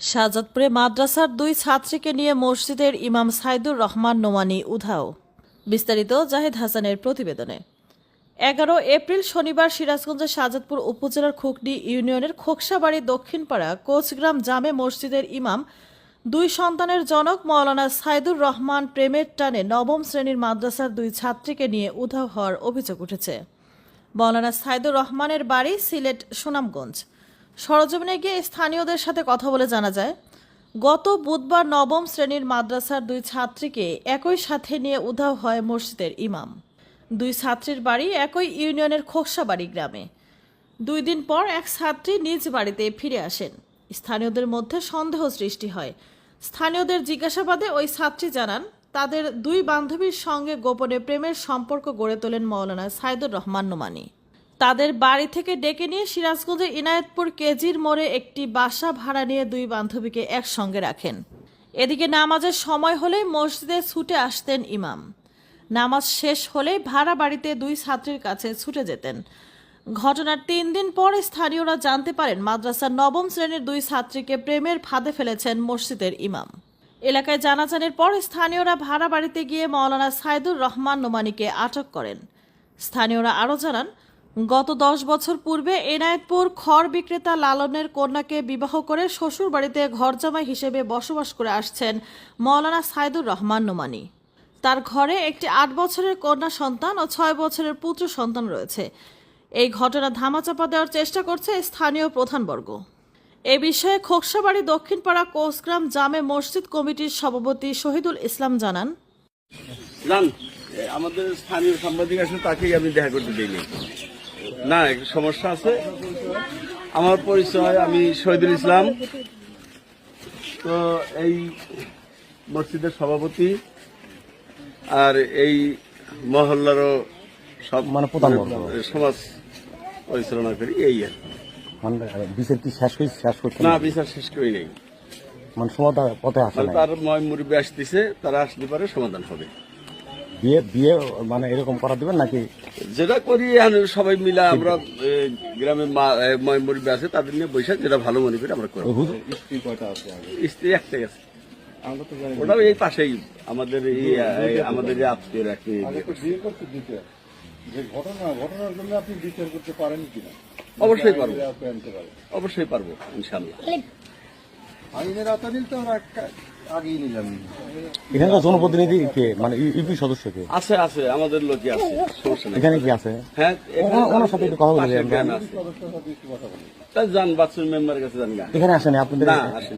শাহজাদপুরে মাদ্রাসার দুই ছাত্রীকে নিয়ে মসজিদের ইমাম সাইদুর রহমান নোমানী উধাও। বিস্তারিত জাহিদ হাসানের প্রতিবেদনে। 11 এপ্রিল শনিবার সিরাজগঞ্জের শাহজাদপুর উপজেলার খুকডি ইউনিয়নের খোকসাবাড়ি দক্ষিণপাড়া কোচগ্রাম জামে মসজিদের ইমাম দুই সন্তানের জনক মাওলানা সাইদুর রহমান প্রেমের টানে নবম শ্রেণীর মাদ্রাসার দুই ছাত্রীকে নিয়ে উধাও হওয়ার অভিযোগ উঠেছে। মাওলানা সাইদুর রহমানের বাড়ি সিলেট সুনামগঞ্জ। সরজমিনে গিয়ে স্থানীয়দের সাথে কথা বলে জানা যায়, গত বুধবার নবম শ্রেণীর মাদ্রাসার দুই ছাত্রীকে একই সাথে নিয়ে উধাও হয় মসজিদের ইমাম। দুই ছাত্রীর বাড়ি একই ইউনিয়নের খোকসাবাড়ি গ্রামে। 2 দিন পর এক ছাত্রী নিজ বাড়িতে ফিরে আসেন। স্থানীয়দের মধ্যে সন্দেহ সৃষ্টি হয়। স্থানীয়দের জিজ্ঞাসাবাদে ওই ছাত্রী জানান, তাদের দুই বান্ধবীর সঙ্গে গোপনে প্রেমের সম্পর্ক গড়ে তোলেন মাওলানা সাইদুর রহমান নোমানী। তাদের বাড়ি থেকে ডেকে নিয়ে সিরাজগঞ্জের ইনায়েতপুর কেজির মোড়ে একটি বাসা ভাড়া নিয়ে দুই বান্ধবীকে একসঙ্গে রাখেন। এদিকে নামাজের সময় হলেই মসজিদে ছুটে আসতেন ইমাম। নামাজ শেষ হলে ভাড়া বাড়িতে দুই ছাত্রীর কাছে ছুটে যেতেন। ঘটনার 3 দিন পর স্থানীয়রা জানতে পারেন মাদ্রাসার নবম শ্রেণীর দুই ছাত্রীকে প্রেমের ফাঁদে ফেলেছেন মসজিদের ইমাম। এলাকায় জানাজানির পর স্থানীয়রা ভাড়া বাড়িতে গিয়ে মাওলানা সাইদুর রহমান নোমানীকে আটক করেন। স্থানীয়রা আরও জানান, গত 10 বছর পূর্বে এনায়েতপুর খড় বিক্রেতা লালনের কন্যাকে বিবাহ করে শ্বশুর বাড়িতে ঘরজামাই হিসেবে বসবাস করে আসছেন মাওলানা সাইদুর রহমান নোমানী। তার ঘরে একটি 8 বছরের কন্যা সন্তান ও 6 বছরের পুত্র সন্তান রয়েছে। এই ঘটনা ধামাচাপা দেওয়ার চেষ্টা করছে স্থানীয় প্রধানবর্গ। এ বিষয়ে খোকসাবাড়ি দক্ষিণপাড়া কোচগ্রাম জামে মসজিদ কমিটির সভাপতি শহীদুল ইসলাম জানান, আমাদের স্থানীয় সাংবাদিক আসলে তাকেই আমি দেখা করতে দিইনি। না, একটু সমস্যা আছে। আমার পরিচয়, আমি শহীদুল ইসলাম, তো এই মসজিদের সভাপতি আর এই মহল্লারও সব মানে প্রধান সমাজ পরিচালনা করি। এই আর বিচার কি শেষ করছে না, বিচার শেষ করি নেই। মানে সমাধান পথে আসে না। তার মুরব্বী আসতেছে, তারা আসলে পারে সমাধান হবে। বিয়ে মানে এরকম করা দিবেন নাকি? যেটা করি সবাই মিলে আমরা গ্রামে মুরব্বী আছে তাদের নিয়ে বৈশাখ যেটা ভালো মনে করি আমরা করবো। স্ত্রী একটাই আছে, ওটাও এই পাশেই আমাদের আমাদের আত্মীয় একটি। অবশ্যই পারবো, অবশ্যই পারবো ইনশাল্লাহ। এখানকার জনপ্রতিনিধি কে, মানে ইউপি সদস্য কে আছে? আছে, আমাদের লোকই আছে, সমস্যা নেই। এখানে কি আছে? হ্যাঁ, ওনার সাথে একটু কথা বলে যান, বাচ্চুর মেম্বারের কাছে যান। এখানে আসেনি আপনাদের? না, আসেনি।